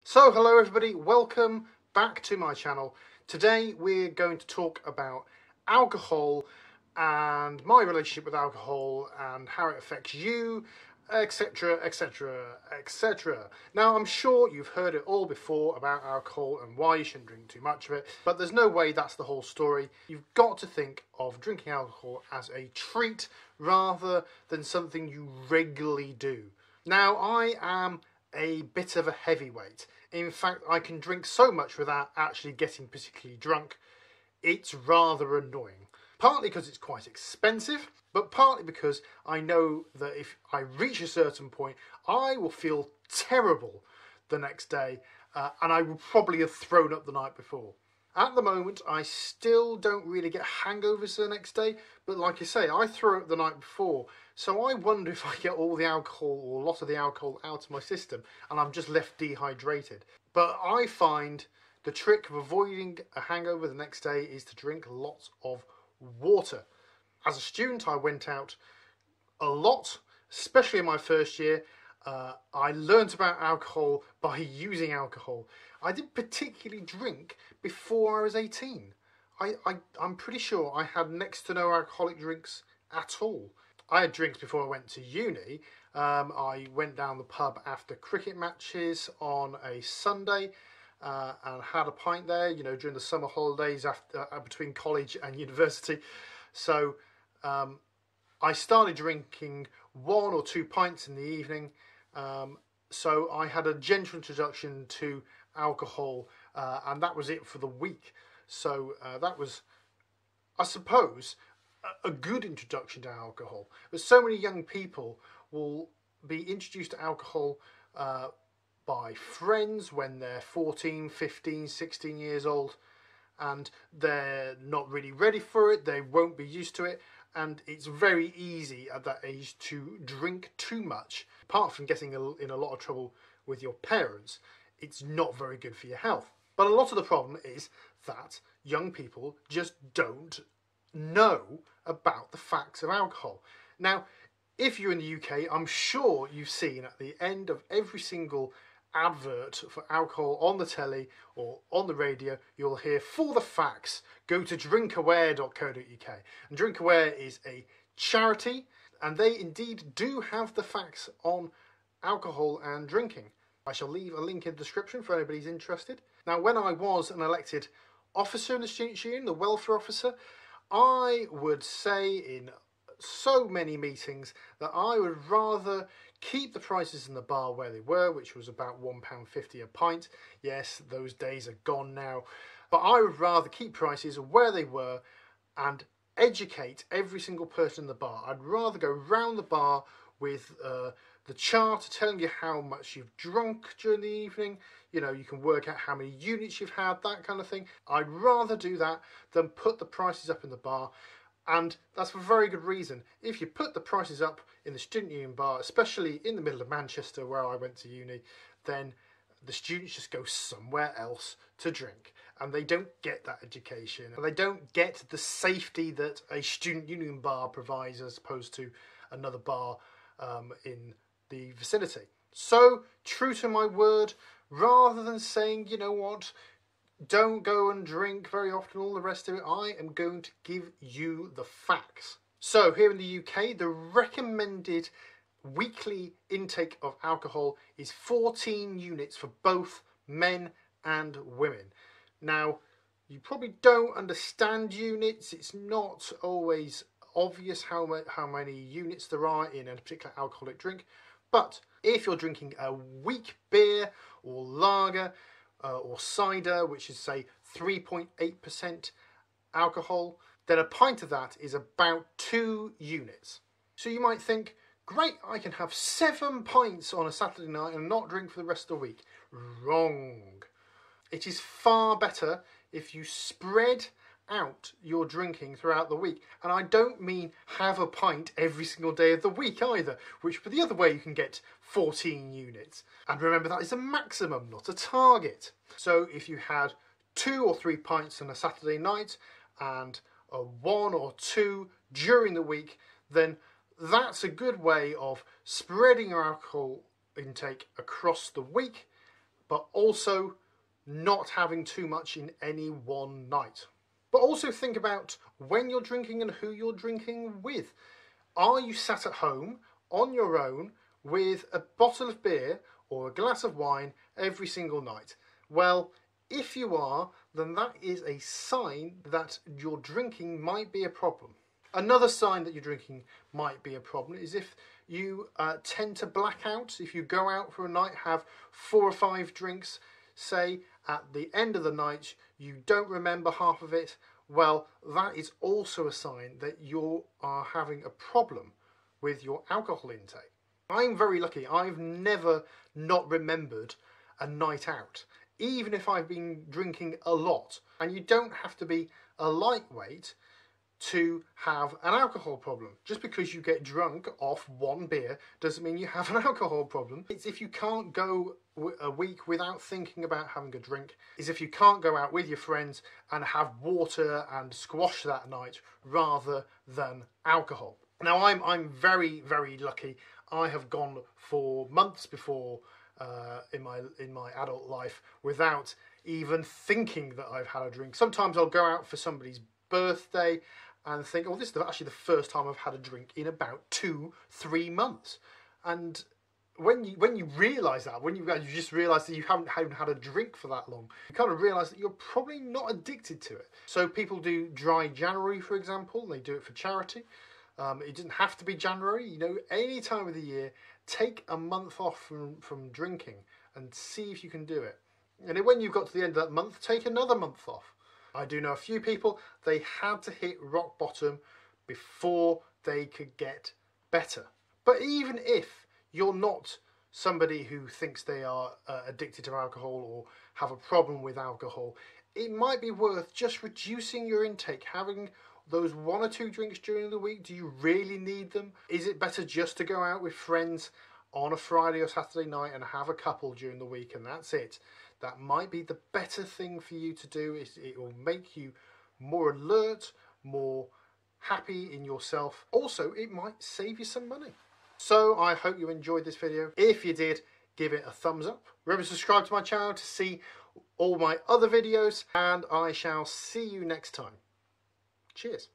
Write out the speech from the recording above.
So hello everybody, welcome back to my channel. Today we're going to talk about alcohol and my relationship with alcohol and how it affects you, etc, etc, etc. Now I'm sure you've heard it all before about alcohol and why you shouldn't drink too much of it, but there's no way that's the whole story. You've got to think of drinking alcohol as a treat rather than something you regularly do. Now I am a bit of a heavyweight. In fact, I can drink so much without actually getting particularly drunk. It's rather annoying. Partly because it's quite expensive, but partly because I know that if I reach a certain point, I will feel terrible the next day, and I will probably have thrown up the night before. At the moment, I still don't really get hangovers the next day, but like I say, I threw up the night before, so I wonder if I get all the alcohol or a lot of the alcohol out of my system and I'm just left dehydrated. But I find the trick of avoiding a hangover the next day is to drink lots of water. As a student, I went out a lot, especially in my first year. I learnt about alcohol by using alcohol. I didn't particularly drink before I was 18. I'm pretty sure I had next to no alcoholic drinks at all. I had drinks before I went to uni. I went down the pub after cricket matches on a Sunday and had a pint there, you know, during the summer holidays after between college and university. So I started drinking 1 or 2 pints in the evening. So I had a gentle introduction to alcohol, and that was it for the week. So that was, I suppose, a good introduction to alcohol. But so many young people will be introduced to alcohol by friends when they're 14, 15, 16 years old, and they're not really ready for it, they won't be used to it, and it's very easy at that age to drink too much. Apart from getting in a lot of trouble with your parents, it's not very good for your health. But a lot of the problem is that young people just don't know about the facts of alcohol. Now, if you're in the UK, I'm sure you've seen at the end of every single advert for alcohol on the telly or on the radio, you'll hear, for the facts, go to drinkaware.co.uk. And Drinkaware is a charity, and they indeed do have the facts on alcohol and drinking. I shall leave a link in the description for anybody who's interested. Now, when I was an elected officer in the Students' Union, the welfare officer, I would say in so many meetings that I would rather keep the prices in the bar where they were, which was about £1.50 a pint. Yes, those days are gone now. But I would rather keep prices where they were and educate every single person in the bar. I'd rather go round the bar with the chart telling you how much you've drunk during the evening. You know, you can work out how many units you've had, that kind of thing. I'd rather do that than put the prices up in the bar. And that's for a very good reason. If you put the prices up in the student union bar, especially in the middle of Manchester where I went to uni, then the students just go somewhere else to drink. And they don't get that education. And they don't get the safety that a student union bar provides as opposed to another bar in the vicinity. So, true to my word, rather than saying, you know what, don't go and drink very often, all the rest of it, I am going to give you the facts. So here in the UK, the recommended weekly intake of alcohol is 14 units for both men and women. Now, you probably don't understand units. It's not always obvious how many units there are in a particular alcoholic drink. But if you're drinking a weak beer or lager, or cider, which is say 3.8% alcohol, then a pint of that is about 2 units. So you might think, great, I can have 7 pints on a Saturday night and not drink for the rest of the week. Wrong. It is far better if you spread out your drinking throughout the week. And I don't mean have a pint every single day of the week either, which for the other way you can get 14 units. And remember, that is a maximum, not a target. So if you had 2 or 3 pints on a Saturday night and 1 or 2 during the week, then that's a good way of spreading your alcohol intake across the week but also not having too much in any one night. But also think about when you're drinking and who you're drinking with. Are you sat at home on your own with a bottle of beer or a glass of wine every single night? Well, if you are, then that is a sign that your drinking might be a problem. Another sign that your drinking might be a problem is if you tend to black out. If you go out for a night, have 4 or 5 drinks, say at the end of the night you don't remember half of it, well, that is also a sign that you are having a problem with your alcohol intake. I'm very lucky. I've never not remembered a night out, even if I've been drinking a lot. And you don't have to be a lightweight to have an alcohol problem. Just because you get drunk off 1 beer doesn't mean you have an alcohol problem. It's if you can't go a week without thinking about having a drink, is if you can't go out with your friends and have water and squash that night rather than alcohol. Now I'm very, very lucky. I have gone for months before in my adult life without even thinking that I've had a drink. Sometimes I'll go out for somebody's birthday and think, oh, this is actually the first time I've had a drink in about 2-3 months. And when you realise that, when you just realise that you haven't had a drink for that long, you kind of realise that you're probably not addicted to it. So people do dry January, for example. They do it for charity. It doesn't have to be January. You know, any time of the year, take a month off from drinking and see if you can do it. And then when you've got to the end of that month, take another month off. I do know a few people, they had to hit rock bottom before they could get better. But even if you're not somebody who thinks they are addicted to alcohol or have a problem with alcohol, it might be worth just reducing your intake, having those 1 or 2 drinks during the week. Do you really need them? Is it better just to go out with friends on a Friday or Saturday night and have a couple during the week and that's it? That might be the better thing for you to do. It will make you more alert, more happy in yourself. Also, it might save you some money. So I hope you enjoyed this video. If you did, give it a thumbs up. Remember to subscribe to my channel to see all my other videos, and I shall see you next time. Cheers.